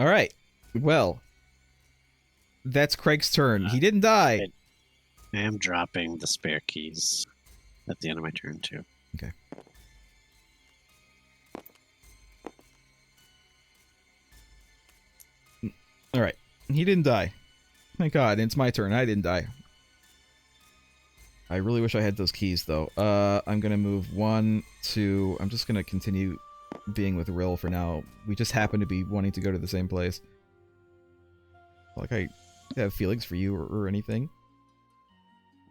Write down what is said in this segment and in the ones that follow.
All right. Well, that's Craig's turn. He didn't die. I am dropping the spare keys at the end of my turn, too. Okay. All right. He didn't die. Thank God. It's my turn. I didn't die. I really wish I had those keys, though. I'm going to move 1, 2... I'm just going to continue being with Rill for now. We just happen to be wanting to go to the same place. Like, I have feelings for you or anything.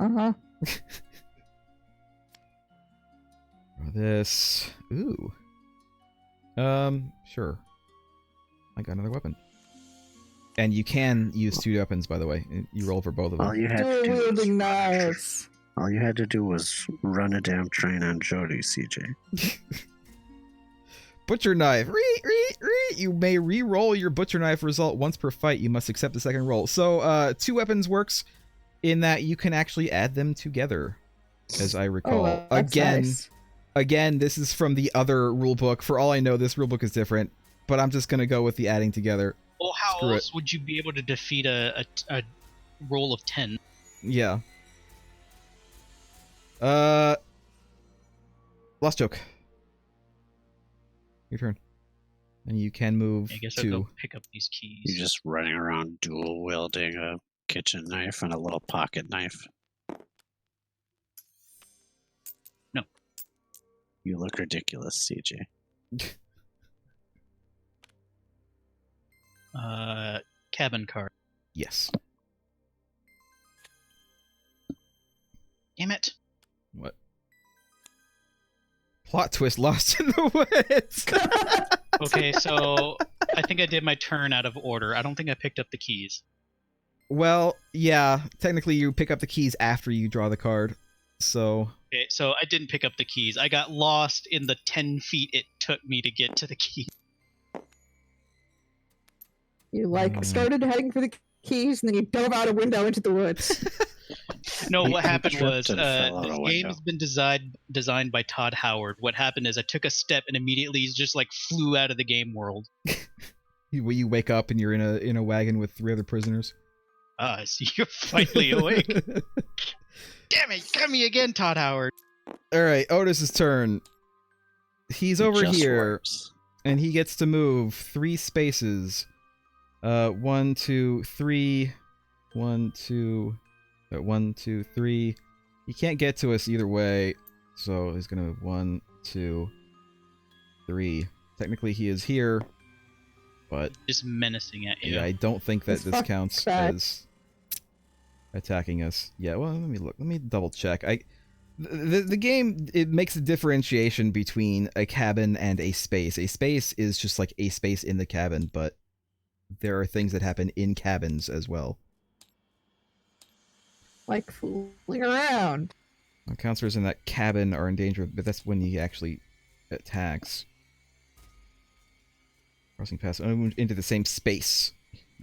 Uh-huh. This... Ooh. Sure. I got another weapon. And you can use 2 weapons, by the way. You roll for both of them. All you had to do was run a damn train on Jody, CJ. Butcher knife. You may re-roll your butcher knife result once per fight. You must accept the second roll. So, 2 weapons works in that you can actually add them together, as I recall. Oh, that's nice. Again, this is from the other rulebook. For all I know, this rulebook is different, but I'm just gonna go with the adding together. Well, how else would you be able to defeat a roll of 10? Yeah. Lost joke. Your turn. And you can move I guess 2. I'll go pick up these keys. You're just running around dual wielding a kitchen knife and a little pocket knife. No. You look ridiculous, CJ. Cabin card. Yes. Damn it. What? Plot twist, lost in the woods. Okay, so I think I did my turn out of order. I don't think I picked up the keys. Well, yeah. Technically, you pick up the keys after you draw the card. So... Okay, so I didn't pick up the keys. I got lost in the 10 feet it took me to get to the key. You, started heading for the keys, and then you dove out a window into the woods. No, what happened was, tripped and fell out a this game window. has been designed by Todd Howard. What happened is I took a step and immediately just, flew out of the game world. You wake up and you're in a wagon with 3 other prisoners. Ah, so you're finally awake. Damn it, got me again, Todd Howard. Alright, Otis's turn. He's over here, Works. and he gets to move 3 spaces. 1, 2, 3. 1, 2... 1, 2, 3. He can't get to us either way, so he's gonna move 1, 2, 3. Technically, he is here, but Just menacing at you. yeah, I don't think that It's this fucking counts bad. as attacking us. Yeah, well, let me look. Let me double check. The game, it makes a differentiation between a cabin and a space. A space is just like a space in the cabin, but there are things that happen in cabins as well. Like fooling around. Counselors in that cabin are in danger, but that's when he actually attacks. Crossing past into the same space.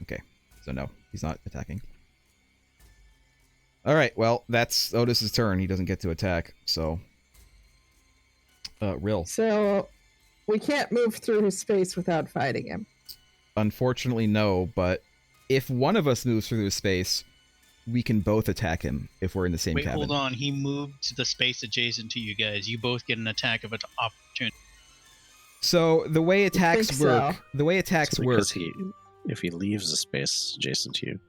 Okay, so no, he's not attacking. Alright, well, that's Otis's turn. He doesn't get to attack, so... Rill. So, we can't move through his space without fighting him. Unfortunately, no, but if one of us moves through the space, we can both attack him if we're in the same Wait, cabin. hold on. He moved to the space adjacent to you guys. You both get an attack of opportunity. So the way attacks work, It's because if he leaves the space adjacent to you.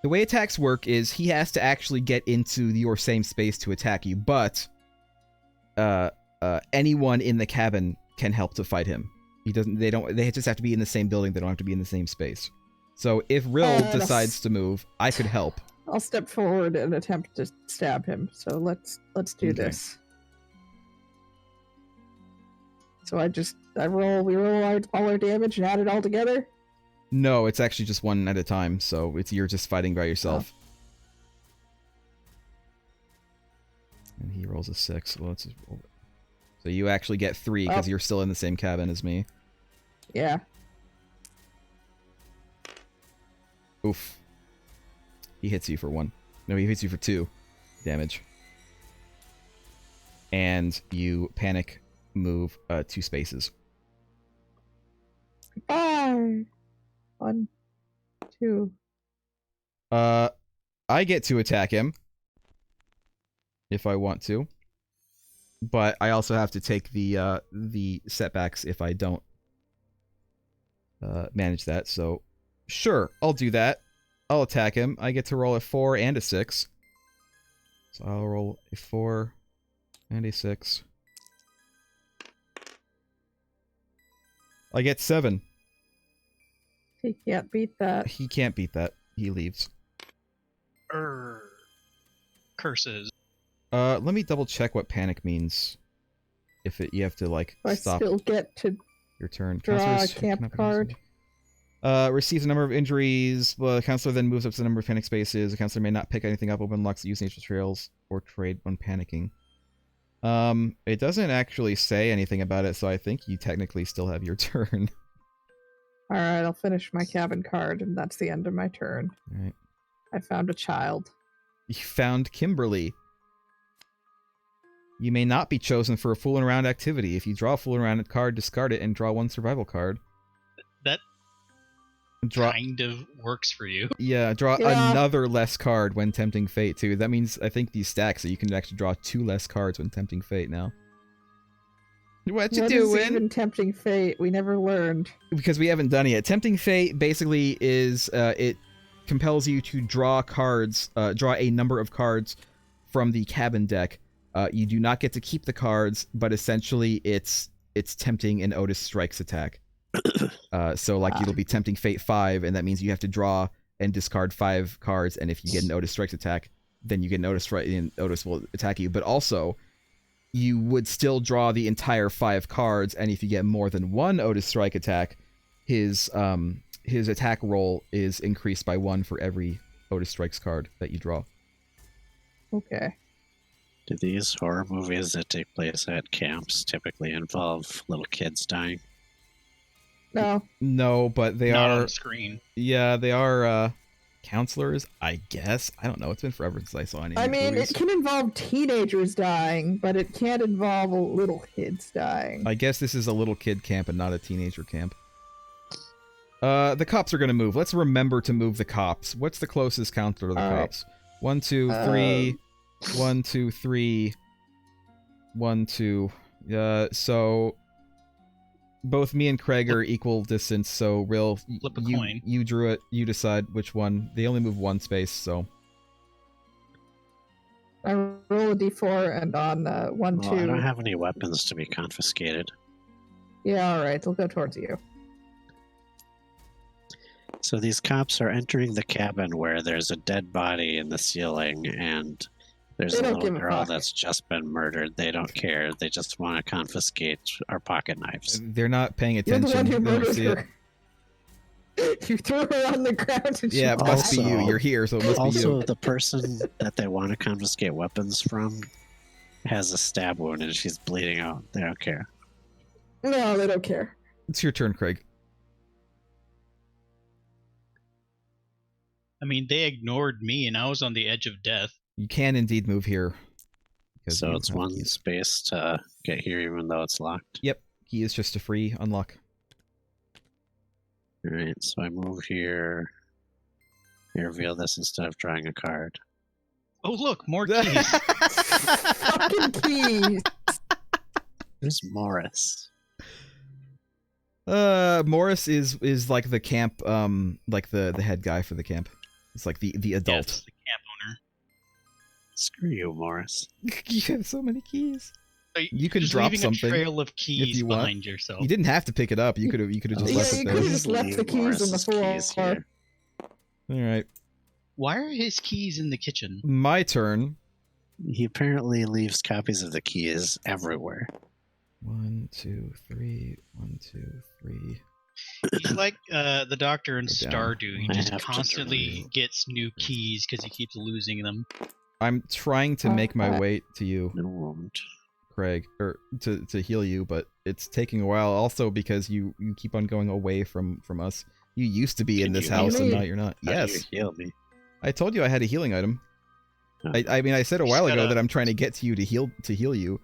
the way attacks work is he has to actually get into your same space to attack you, but anyone in the cabin can help to fight him. They just have to be in the same building. They don't have to be in the same space. So if Rill decides to move, I could help. I'll step forward and attempt to stab him. So let's do this. So we roll all our damage and add it all together? No, it's actually just one at a time, so you're just fighting by yourself. And he rolls a 6. Well, let's just roll it. So you actually get 3 because you're still in the same cabin as me. Yeah. Oof. He hits you for 1. No, he hits you for 2 damage. And you panic move 2 spaces. Bye. 1, 2. I get to attack him if I want to, but I also have to take the setbacks if I don't manage that. So, sure, I'll do that. I'll attack him. I get to roll a 4 and a 6. So I'll roll a 4 and a 6. I get 7. He can't beat that. He can't beat that. He leaves. Curses. Let me double check what panic means. If you have to like I stop still get to your turn. draw a Counselors camp cannot be card. receives a number of injuries. Well, the counselor then moves up to the number of panic spaces. The counselor may not pick anything up, open locks, use nature trails, or trade when panicking. It doesn't actually say anything about it, so I think you technically still have your turn. Alright, I'll finish my cabin card, and that's the end of my turn. Alright. I found a child. You found Kimberly. You may not be chosen for a fooling around activity. If you draw a fooling around card, discard it and draw 1 survival card. That Draw, kind of works for you. yeah, draw Yeah. another less card when tempting fate too. That means I think these stacks, so you can actually draw 2 less cards when tempting fate now. What you What doing? is even tempting fate? We never learned. Because we haven't done it yet. Tempting fate basically is it compels you to draw cards, draw a number of cards from the cabin deck. You do not get to keep the cards, but essentially it's tempting an Otis Strikes attack. So like it'll be tempting fate 5, and that means you have to draw and discard 5 cards, and if you get an Otis Strikes attack, then you get an Otis Strike, and Otis will attack you. But also, you would still draw the entire 5 cards, and if you get more than 1 Otis Strike attack, his attack roll is increased by 1 for every Otis Strikes card that you draw. Okay. Do these horror movies that take place at camps typically involve little kids dying? No. No, but they Not are. on screen. Yeah, they are counselors, I guess. I don't know. It's been forever since I saw any. I of these mean, movies. it can involve teenagers dying, but it can't involve little kids dying. I guess this is a little kid camp and not a teenager camp. The cops are gonna move. Let's remember to move the cops. What's the closest counselor to the All right. cops? 1, 2, 3. 1, 2, 3. 1, 2. So both me and Craig are equal distance. So real, Flip a you coin. you drew it. You decide which one. They only move 1 space, so. I roll a d4, and on 1, Well, 2. I don't have any weapons to be confiscated. Yeah, alright, they'll go towards you. So these cops are entering the cabin where there's a dead body in the ceiling and there's They a don't little give a girl fuck. that's just been murdered. They don't care. They just want to confiscate our pocket knives. They're not paying You're the attention. one who They don't murdered see it. her. You threw her on the ground and Yeah, it she must be died. you. Also- You're here, so it must be Also, you. the person that they want to confiscate weapons from has a stab wound and she's bleeding out. They don't care. No, they don't care. It's your turn, Craig. I mean, they ignored me, and I was on the edge of death. You can indeed move here. because So you it's have 1 keys. space to get here even though it's locked. Yep, key is just a free unlock. Alright, so I move here. I reveal this instead of drawing a card. Oh, look, more keys. Fucking keys. There's Morris. Morris is like the camp, like the head guy for the camp. It's like the adult. Yes, the camp owner. Screw you, Morris. You have so many keys. So You could just drop leaving something a trail of keys you want. behind yourself. You didn't have to pick it up. You could have just Yeah, left you it could've there. just left the Leave keys on the Morris's floor. keys here. All right, Why are his keys in the kitchen? my turn. He apparently leaves copies of the keys everywhere. 1, 2, 3. 1, 2, 3. He's like the Doctor in Go down. Stardew. He I just have to constantly delete. gets new keys because he keeps losing them. I'm trying to make my Uh, way to you, No won't. Craig, or to heal you, but it's taking a while. Also because you keep on going away from us. You used to be in Can this you house, heal and me? now you're not. How do you Yes, heal me? I told you I had a healing item. Oh. I mean, I said a while Shut ago up. that I'm trying to get to you to heal you,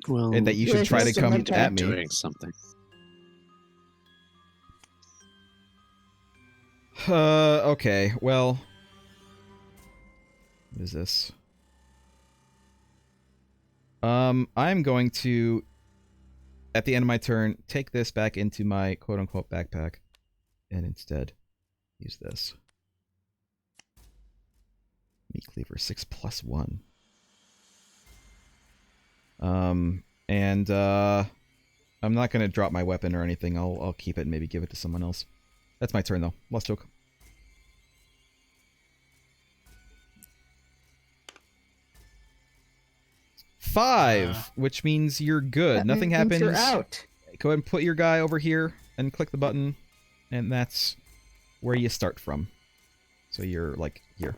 Well, and that you Yeah, should try to he's come some at me. doing something. Okay, well... What is this? I'm going to, at the end of my turn, take this back into my quote-unquote backpack, and instead use this. Meat cleaver, 6+1. And I'm not gonna drop my weapon or anything. I'll keep it and maybe give it to someone else. That's my turn though. Lost joke. Five, which means you're good. That Nothing means happens. You're out. Go ahead and put your guy over here and click the button, and that's where you start from. So you're like here.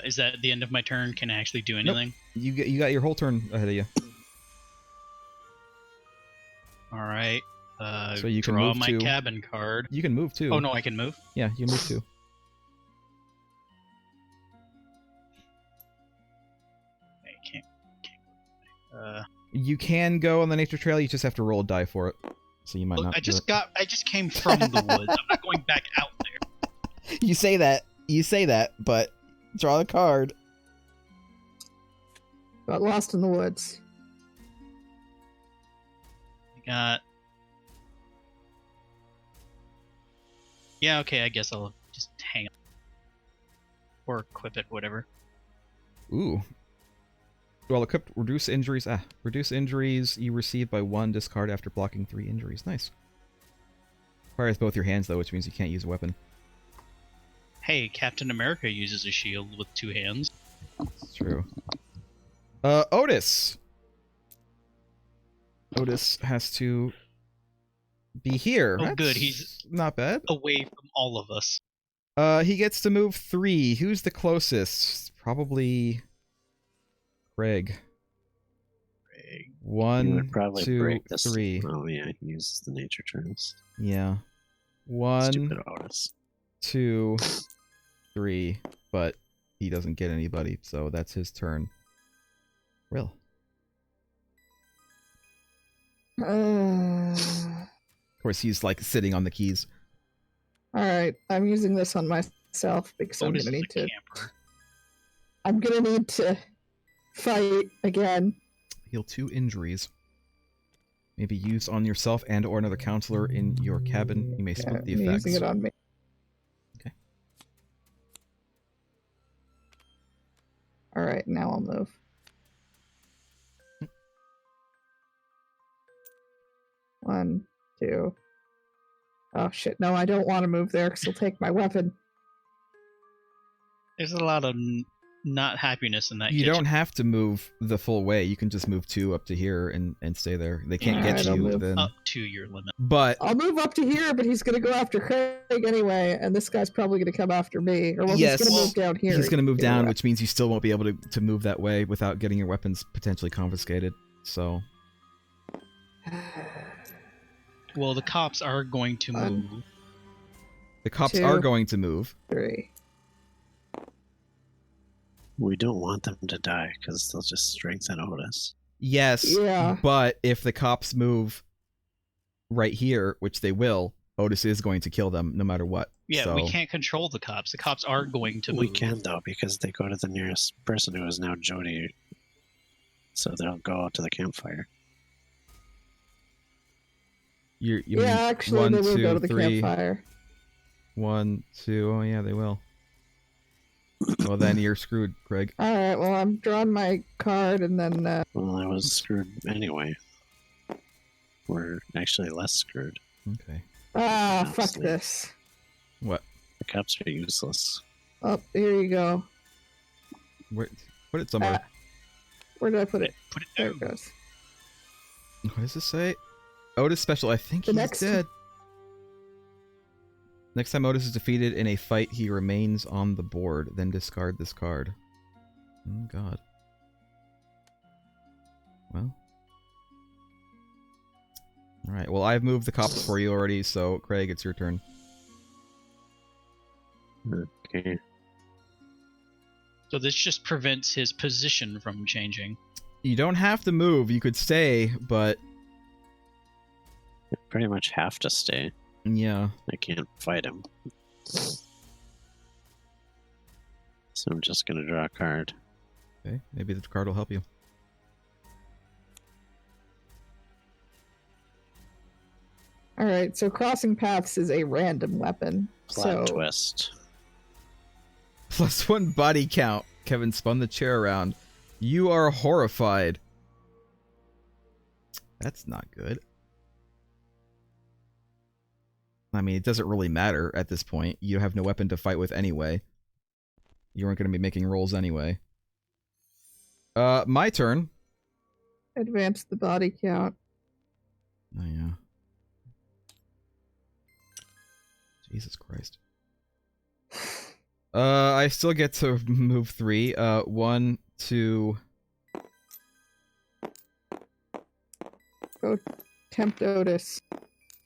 Is that the end of my turn? Can I actually do anything? Nope. You got your whole turn ahead of you. All right. So you can draw move my to- cabin card. You can move too. Oh no, I can move. Yeah, you can move too. I can't. You can go on the nature trail. You just have to roll a die for it. So you might Look, not. I just came from the woods. I'm not going back out there. You say that, but draw the card. Got lost in the woods. I got. Yeah, okay. I guess I'll just hang on. Or equip it, whatever. Ooh. Well, equipped, reduce injuries. Reduce injuries you receive by 1 discard after blocking 3 injuries. Nice. Requires both your hands, though, which means you can't use a weapon. Hey, Captain America uses a shield with 2 hands. It's true. Otis! Otis has to be here. Oh, That's good, he's- not bad. Away from all of us. He gets to move 3. Who's the closest? Probably Craig. Craig. He 1, would probably 2, break this. 3. Oh yeah, he uses the nature terms. Yeah. 1, Stupid Otis. 2, 3. But he doesn't get anybody, so that's his turn. Will. All Of course, he's like sitting on the keys. right, I'm using this on myself because Otis I'm gonna is need a to. camper. I'm gonna need to fight again. Heal 2 injuries. Maybe used on yourself and or another counselor in your cabin. You may split the I'm effects. using it on me. Okay. All right, now I'll move. One, 2. Oh shit! No, I don't want to move there because he'll take my weapon. There's a lot of not happiness in that You kitchen. don't have to move the full way. You can just move 2 up to here and stay there. They can't Alright, get I'll you move then. Up to your limit. But I'll move up to here, but he's gonna go after Craig anyway, and this guy's probably gonna come after me. Or well, Yes. he's gonna move down here. he's going to move Either down, way. which means you still won't be able to move that way without getting your weapons potentially confiscated. So, Well, the cops are going to One. move. the cops 2. are going to move. 3. We don't want them to die because they'll just strengthen Otis. Yes, Yeah. but if the cops move right here, which they will, Otis is going to kill them no matter what. Yeah, So, we can't control the cops. The cops are going to move. We can though because they go to the nearest person who is now Jody, so they'll go out to the campfire. You Yeah, mean actually, 1, they will 2, go to the 3, campfire. 1, 2. Oh yeah, they will. Well, then you're screwed, Craig. All right. Well, I'm drawing my card, and then Well, I was screwed anyway. We're actually less screwed. Okay. fuck Honestly. this. What? The cops are useless. Oh, here you go. Where? Put it somewhere. Where did I put it? Put it There down. it goes. What does this say? Otis special. I think The he's next- dead. Next time Otis is defeated in a fight, he remains on the board. Then discard this card. Oh, God. Well. Alright, well, I've moved the cops for you already, so, Craig, it's your turn. Okay. So this just prevents his position from changing. You don't have to move. You could stay, but pretty much have to stay. Yeah. I can't fight him. So I'm just gonna draw a card. Okay, maybe the card will help you. All right, so crossing paths is a random weapon. Plot so twist. +1 body count. Kevin spun the chair around. You are horrified. That's not good. I mean, it doesn't really matter at this point. You have no weapon to fight with anyway. You aren't going to be making rolls anyway. My turn. advance the body count. Oh, yeah. Jesus Christ. I still get to move 3. 1, 2... Go tempt Otis.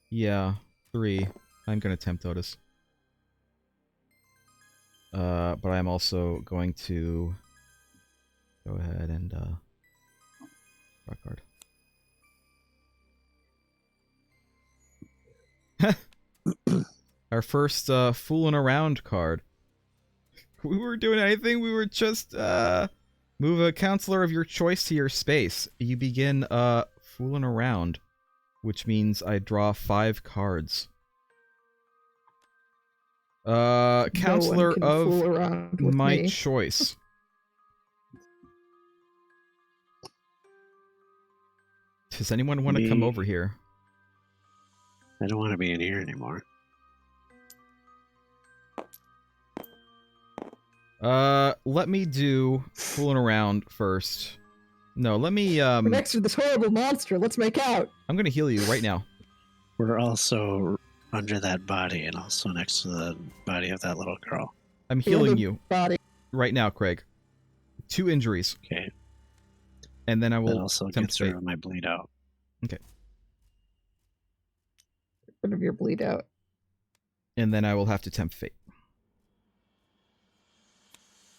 Yeah, 3. I'm gonna tempt Otis. But I'm also going to go ahead and draw a card. Our first fooling around card. We weren't doing anything. We were just move a counselor of your choice to your space. You begin fooling around, which means I draw 5 cards. Counselor no one can fool of around with my me. choice. Does anyone want to come Me. over here? I don't want to be in here anymore. Let me do fooling around first. No, let me We're next to this horrible monster. Let's make out. I'm gonna heal you right now. We're also under that body and also next to the body of that little girl. I'm Heal healing the you body. right now, Craig. 2 injuries, Okay. and then I That will also tempt gets rid fate. of my bleed out. Rid of your bleed out. And then I will have to tempt fate.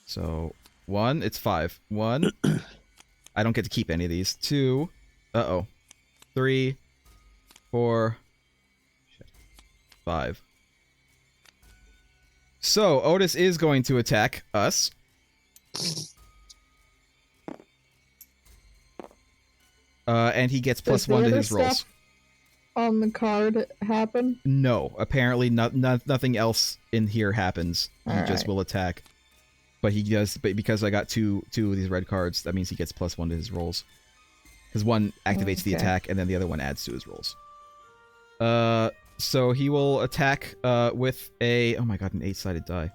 So 1, it's 5. 1. I don't get to keep any of these. 2. 3, 4. Shit. 5. So Otis is going to attack us. And he gets Does the +1 to other his rolls. stuff on the card happen? No, apparently nothing else in here happens. He just Alright. will attack. But he does. But because I got two of these red cards, that means he gets +1 to his rolls. Because one activates the Okay. attack, and then the other one adds to his rolls. So he will attack with a oh my god, an 8-sided die.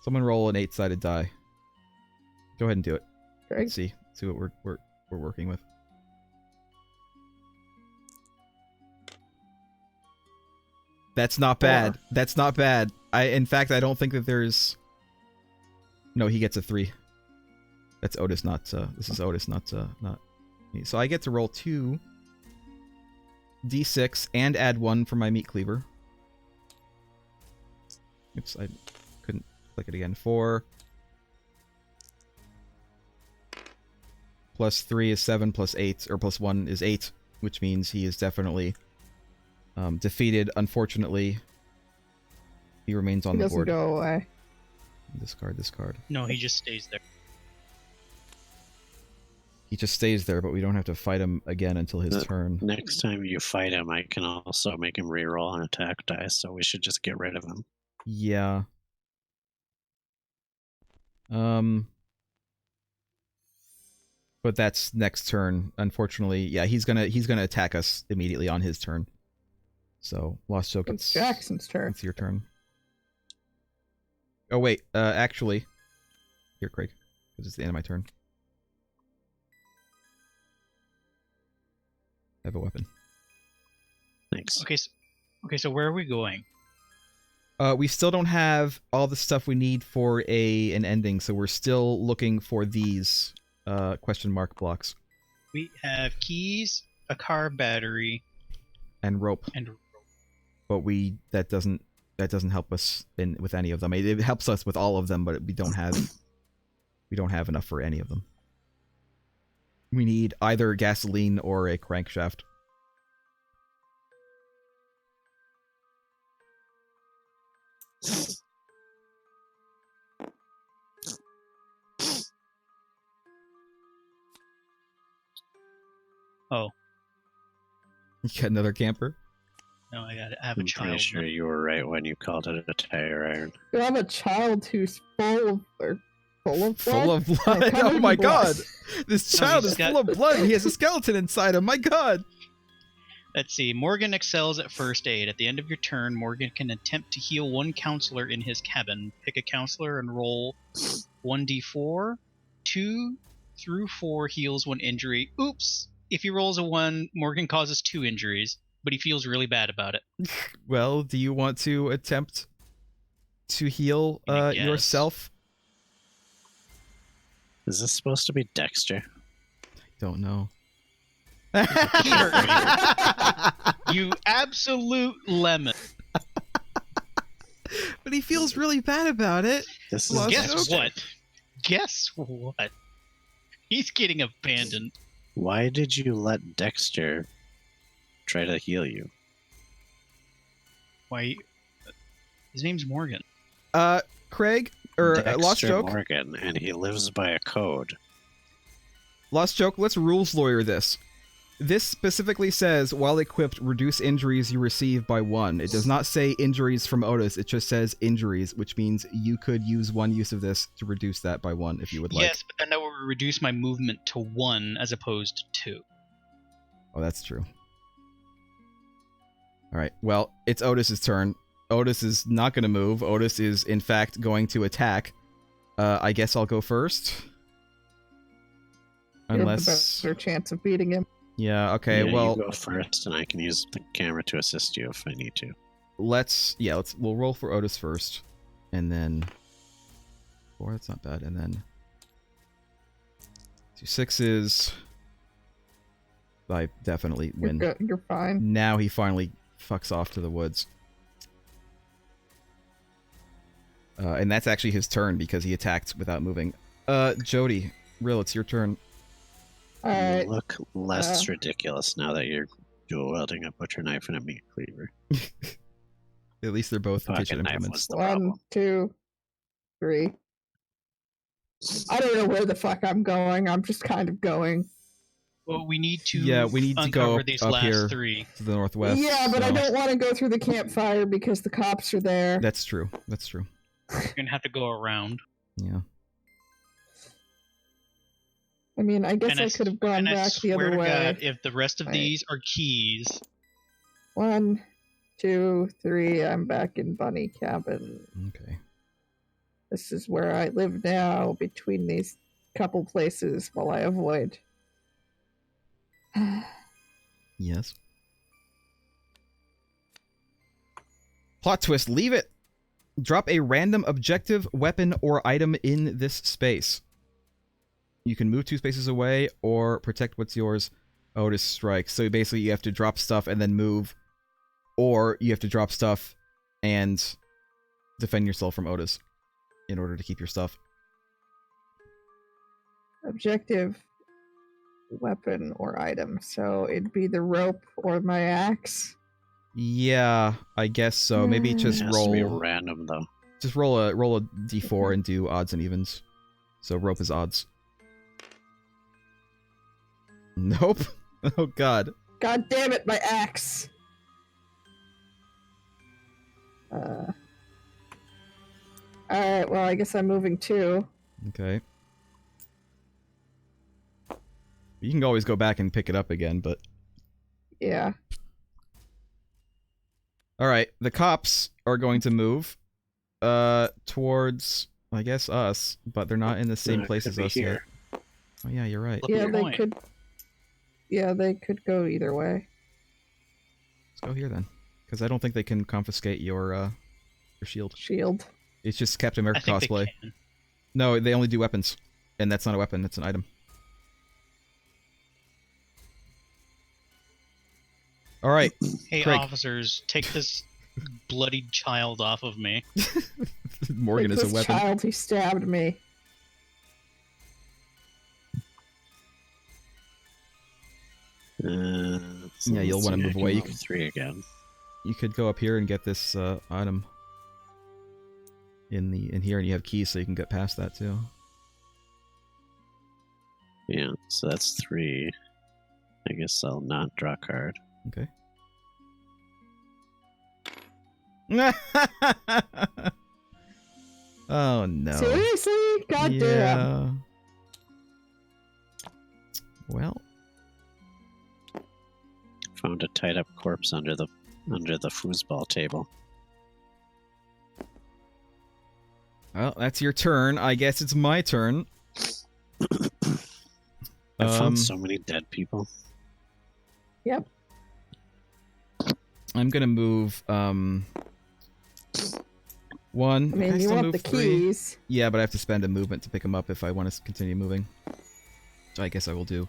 Someone roll an 8-sided die. Go ahead and do it. Greg? Let's see what we're working with. That's not bad. 4. That's not bad. In fact, I don't think that there's. No, he gets a 3. That's Otis, not. This is Otis, not me. So I get to roll 2 d6 and add 1 for my meat cleaver. Oops, I couldn't click it again. 4 plus 3 is 7 plus 8, or plus 1 is 8, which means he is definitely defeated. Unfortunately, he remains on He the doesn't board. go away. Discard. No, he just stays there. He just stays there, but we don't have to fight him again until his turn. Next time you fight him, I can also make him reroll an attack die, so we should just get rid of him. Yeah. But that's next turn. Unfortunately, yeah, he's gonna attack us immediately on his turn. So Lost Choke, It's Jackson's turn. it's your turn. Oh wait, actually, here, Craig, because it's the end of my turn. I have a weapon. Thanks. Okay, so where are we going? We still don't have all the stuff we need for an ending, so we're still looking for these question mark blocks We have keys, a car battery, and rope. and But that doesn't help us with any of them. It helps us with all of them, but we don't have enough for any of them. We need either gasoline or a crankshaft. Oh, You got another camper? no, I have a I'm child. pretty sure you were right when you called it a tire iron. You have a child who's full of blood. Full of Yeah, blood? covered Oh in my blood. god! This No, child he's is got- full of blood and he has a skeleton inside him, my god! Let's see. Morgan excels at first aid. At the end of your turn, Morgan can attempt to heal one counselor in his cabin. Pick a counselor and roll 1d4. 2 through 4 heals one injury. Oops! If he rolls a 1, Morgan causes 2 injuries, but he feels really bad about it. Well, do you want to attempt to heal I guess. yourself? Is this supposed to be Dexter? Don't know. Here, you absolute lemon. But he feels really bad about it. This Well, is Guess Guess Dexter. what? Guess what? He's getting abandoned. Why did you let Dexter try to heal you? Why? His name's Morgan. Craig, or Dexter Lost Joke. Morgan, and he lives by a code. Lost Joke, let's rules lawyer this. This specifically says, while equipped, reduce injuries you receive by 1. It does not say injuries from Otis, it just says injuries, which means you could use one use of this to reduce that by 1 if you would like. Yes, but then that would reduce my movement to 1 as opposed to 2. Oh, that's true. Alright, well, it's Otis's turn. Otis is not going to move. Otis is, in fact, going to attack. I guess I'll go first. You have Unless... a better chance of beating him. Yeah, okay, Yeah, well... you go first, and I can use the camera to assist you if I need to. we'll roll for Otis first. And then... 4, that's not bad. And then... 2 6s. I definitely win. You're fine. Now he finally fucks off to the woods. And that's actually his turn because he attacked without moving. Jody, Rill, it's your turn. You Alright. look less ridiculous now that you're dual wielding a butcher knife and a meat cleaver. At least they're both Pocket kitchen knife implements. was the 1, problem. 2, 3. I don't know where the fuck I'm going. I'm just kind of going. Well, we need to Yeah, we need to go uncover up- these up last here. 3. To the northwest. Yeah, but I so- don't want to go through the campfire because the cops are there. That's true. That's true. You're gonna have to go around. Yeah. I mean, I guess And I could have gone and I back the swear other to way. God, if the rest of Right. these are keys, 1, 2, 3. I'm back in Bunny Cabin. Okay. This is where I live now, between these couple places while I avoid. Yes. Plot twist, leave it! Drop a random objective, weapon, or item in this space. You can move 2 spaces away, or protect what's yours. Otis strikes. So basically you have to drop stuff and then move, or you have to drop stuff and defend yourself from Otis in order to keep your stuff. Objective, weapon, or item. So it'd be the rope or my axe. Yeah, I guess so. Maybe just It has to be roll... random, though. Just roll a d4 and do odds and evens. So rope is odds. Nope. Oh god. God damn it, my axe! Alright, well, I guess I'm moving too. Okay. You can always go back and pick it up again, but... Yeah. Alright, the cops are going to move towards, I guess, us, but they're not in the same it place could as be us yet. here. Oh yeah, you're right. Look Yeah, your they point. could. Yeah, they could go either way. Let's go here then. Because I don't think they can confiscate your shield. Shield. It's just Captain I America think cosplay. they can. No, they only do weapons. And that's not a weapon, it's an item. Alright, Hey, Craig. officers, take this bloodied child off of me. Morgan Like is a this weapon. child, he stabbed me. So Yeah, you'll let's wanna see, move I away. can You move 3 again. You could go up here and get this item. in here, and you have keys, so you can get past that too. Yeah, so that's 3. I guess I'll not draw a card. Okay. Oh no. Seriously? God damn. Well, Found a tied up corpse under the foosball table. well, that's your turn. I guess it's my turn. I found so many dead people. Yep. I'm gonna move one. I mean, can you still want move the 3? keys. Yeah, but I have to spend a movement to pick them up if I want to continue moving. So I guess I will do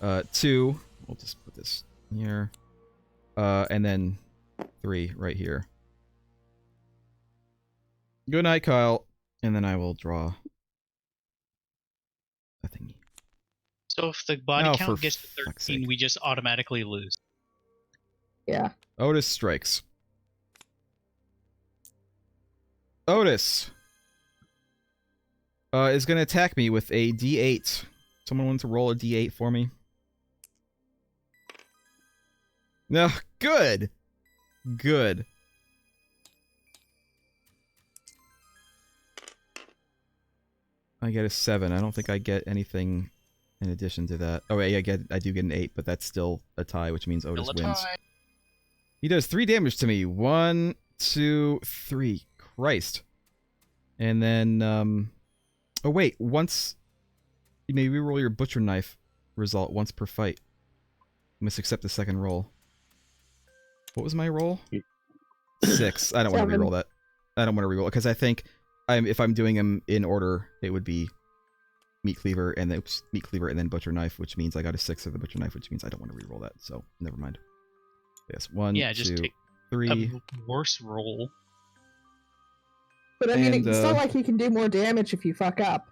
2. We'll just put this here. And then 3 right here. Good night, Kyle. And then I will draw a thingy. So if the body Oh, count for gets to fuck's 13, sake. we just automatically lose. Yeah. Otis strikes. Otis is going to attack me with a D8. Someone want to roll a D8 for me? No, good. Good. I get a 7. I don't think I get anything in addition to that. Oh, wait, I do get an 8, but that's still a tie, which means Otis wins. He does 3 damage to me. 1, 2, 3. Christ. And then, oh wait, once... You may reroll your butcher knife result once per fight. You must accept the second roll. What was my roll? 6. I don't want to 7. reroll that. I don't want to reroll it, because I think if I'm doing them in order, it would be meat cleaver and then meat cleaver and then butcher knife, which means I got a 6 of the butcher knife, which means I don't want to reroll that. So never mind. Yes, 1, Yeah, just 2, take 3. a worse roll. But I mean, And, it's not like he can do more damage if you fuck up.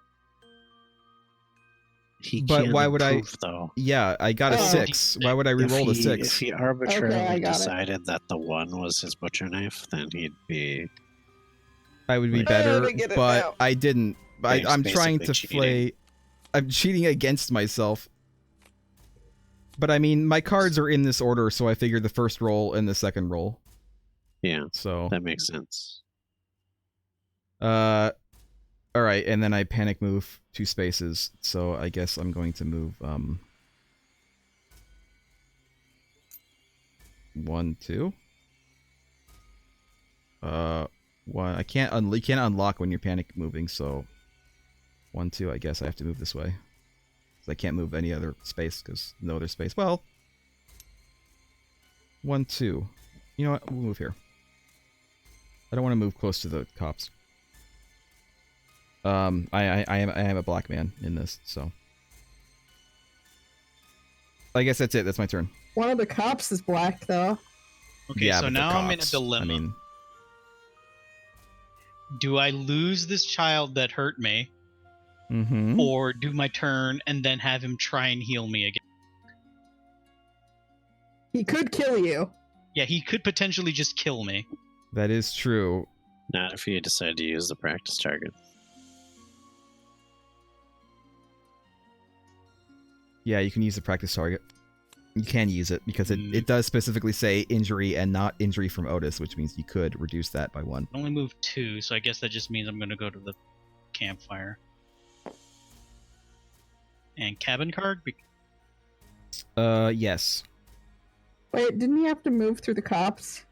He But can why would I- improve, though. Yeah, I got a Oh. 6. Why would I reroll the 6? If he arbitrarily Okay, I got it. decided that the 1 was his butcher knife, then he'd be... I would be Wait. better, I get it but now. I didn't. Dave's I'm trying to basically play. I'm cheating against myself. But I mean, my cards are in this order, so I figured the first roll and the second roll. Yeah, So, that makes sense. all right, and then I panic move 2 spaces. So I guess I'm going to move 1, 2. 1. I can't you can't unlock when you're panic moving, so 1, 2. I guess I have to move this way. 'Cause I can't move any other space because no other space. Well, 1, 2. You know what? We'll move here. I don't want to move close to the cops. I am a black man in this, so I guess that's it. That's my turn. One of the cops is black, though. Okay, Yeah, so but the now I'm in a cops, dilemma. I mean, Do I lose this child that hurt me, mm-hmm. or do my turn and then have him try and heal me again? He could kill you. Yeah, he could potentially just kill me. That is true. Not if you decide to use the practice target. Yeah, you can use the practice target. You can use it because it does specifically say injury and not injury from Otis, which means you could reduce that by 1. I only moved 2, so I guess that just means I'm going to go to the campfire. And cabin card? Yes. Wait, didn't he have to move through the cops?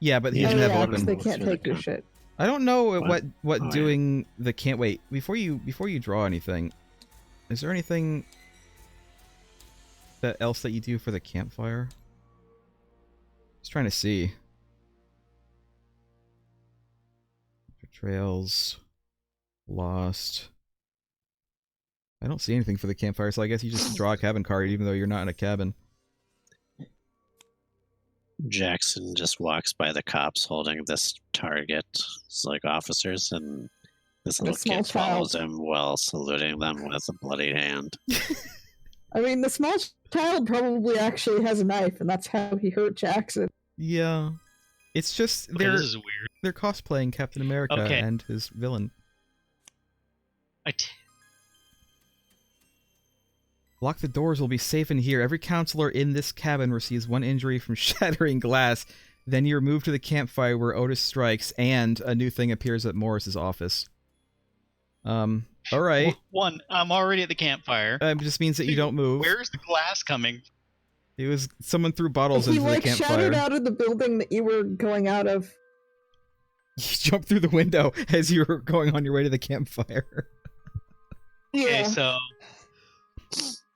Yeah, but he Yeah, doesn't have a yeah, 'cause weapon. they Move can't through the take your cop. shit. I don't know what Oh, yeah. doing the can't wait before you draw anything. Is there anything else that you do for the campfire? Just trying to see. Trails, lost. I don't see anything for the campfire, so I guess you just draw a cabin card even though you're not in a cabin. Jackson just walks by the cops holding this target. It's like officers, and this And a little small kid follows child. him while saluting them with a bloody hand. I mean, the small child probably actually has a knife, and that's how he hurt Jackson. Yeah. It's just Okay, they're this is weird. They're cosplaying Captain America Okay. and his villain. Lock the doors. We'll be safe in here. Every counselor in this cabin receives 1 injury from shattering glass. Then you're moved to the campfire where Otis strikes, and a new thing appears at Morris's office. Alright. One, I'm already at the campfire. It just means that you don't move. Where's the glass coming? It was someone threw bottles He into the like campfire. shattered out of the building that you were going out of. You jumped through the window as you were going on your way to the campfire. Okay, so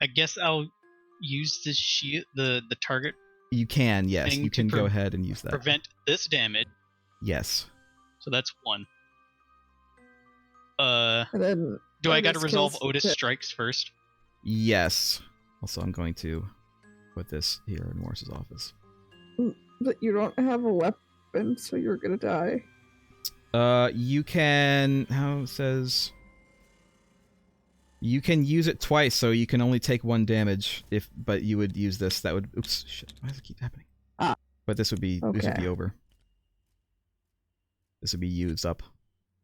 I guess I'll use the shield, the target You can, yes. Thing You to can go ahead and use that. prevent this damage. Yes. So that's 1. And then Do I got to Otis resolve kills Otis the- strikes first? Yes. Also, I'm going to put this here in Morris's office. But you don't have a weapon, so you're gonna die. You can... How it says... You can use it twice, so you can only take 1 damage. But you would use this. That would... Oops. Shit. Why does it keep happening? But this would be... This would be Okay. over. This would be used up.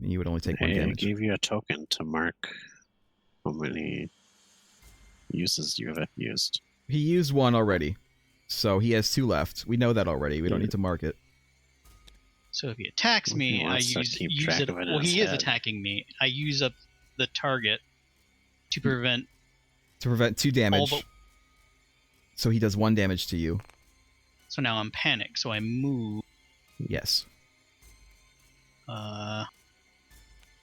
And you would only take 1 Hey, I damage. gave you a token to mark how many uses you have used. He used 1 already. So he has 2 left. We know that already. We don't Yeah. need to mark it. So if he attacks Well, me, he I wants to use keep use track it. of it in Well, his he is head. attacking me. I use up the target to prevent To prevent 2 all damage. but. So he does 1 damage to you. So now I'm panicked. So I move. Yes. Uh,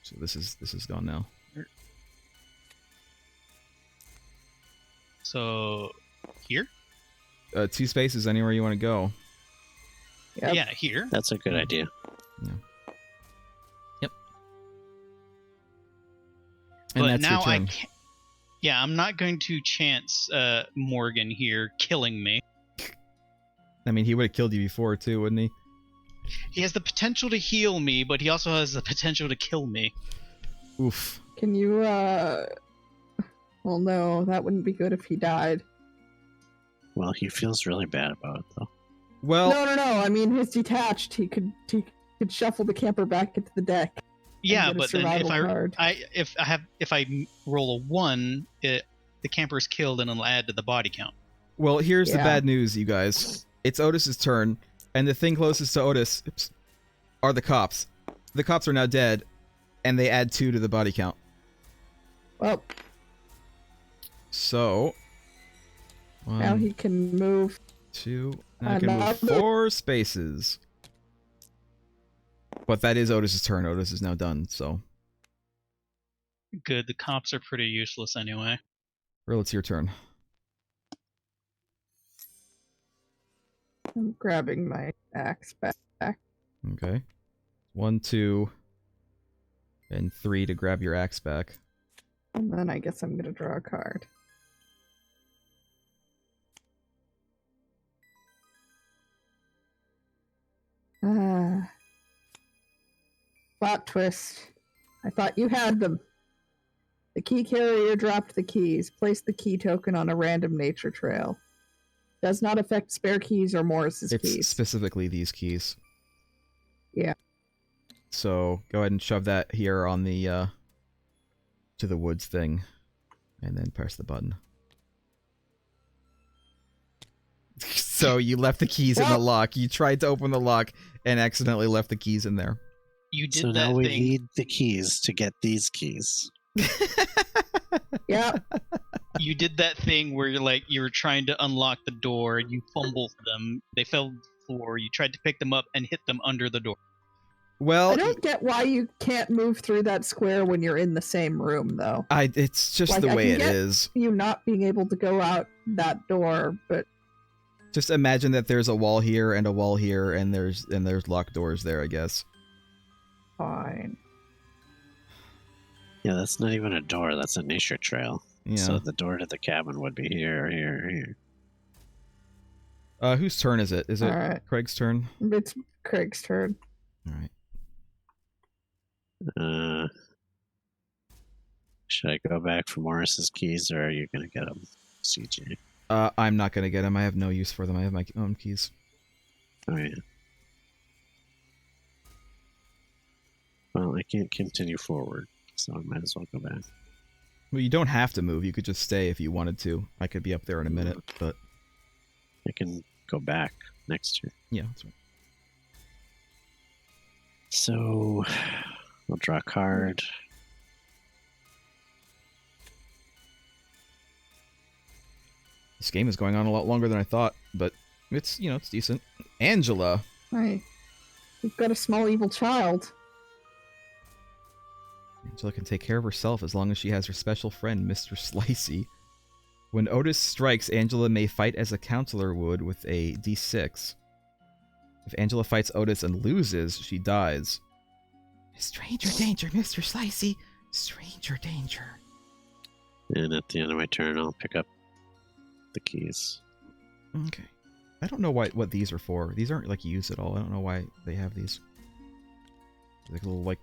So this is gone now. so here. 2 spaces anywhere you want to go. Yep. Yeah, here. That's a good idea. And But that's now your I turn. can't. Yeah, I'm not going to chance Morgan here killing me. I mean, he would have killed you before too, wouldn't he? He has the potential to heal me, but he also has the potential to kill me. Oof. Can you, Well, no, that wouldn't be good if he died. Well, he feels really bad about it, though. Well, No. I mean, he's detached. He could shuffle the camper back into the deck. Yeah, get a but then if survival card. if I roll a 1, the camper's killed and it'll add to the body count. well, here's the Yeah. bad news, you guys. It's Otis's turn, and the thing closest to Otis are the cops. The cops are now dead, and they add 2 to the body count. Well, So, 1, now he can move. 2. Now I can move Another- 4 spaces. But that is Otis's turn. Otis is now done. So, Good, the cops are pretty useless anyway. Rill, it's your turn. I'm grabbing my axe back. Okay. 1, 2, and 3 to grab your axe back. And then I guess I'm gonna draw a card. Plot twist. I thought you had them. The key carrier dropped the keys. Place the key token on a random nature trail. Does not affect spare keys or Morris's It's keys. specifically these keys. Yeah. So go ahead and shove that here on the to the woods thing, and then press the button. So you left the keys in the Well- lock. You tried to open the lock and accidentally left the keys in there. You did So that now we thing. need the keys to get these keys. Yeah. You did that thing where you were trying to unlock the door and you fumbled them. They fell to the floor. You tried to pick them up and hit them under the door. Well, I don't get why you can't move through that square when you're in the same room, though. it's just Like, the I way can it get- is. You not being able to go out that door, but Just imagine that there's a wall here and a wall here, and there's locked doors there, I guess. fine. Yeah, that's not even a door. That's a nature trail. Yeah. So the door to the cabin would be here, here. Whose turn is it? Is it All right. Craig's turn? It's Craig's turn. All right. Should I go back for Morris's keys, or are you gonna get them, CJ? I'm not gonna get them. I have no use for them. I have my own keys. Oh yeah. can't continue forward, so I might as well go back. Well, you don't have to move. You could just stay if you wanted to. I could be up there in a minute, but I can go back next year. yeah, that's right. So we'll draw a card. This game is going on a lot longer than I thought, but it's, you know, it's decent. Angela. Right. We've got a small evil child. Angela can take care of herself as long as she has her special friend, Mr. Slicey. When Otis strikes, Angela may fight as a counselor would with a d6. If Angela fights Otis and loses, she dies. Stranger danger, Mr. Slicey. Stranger danger. And at the end of my turn, I'll pick up the keys. Okay. I don't know what these are for. These aren't, like, used at all. I don't know why they have these. Like little, like,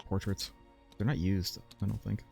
portraits. They're not used, I don't think.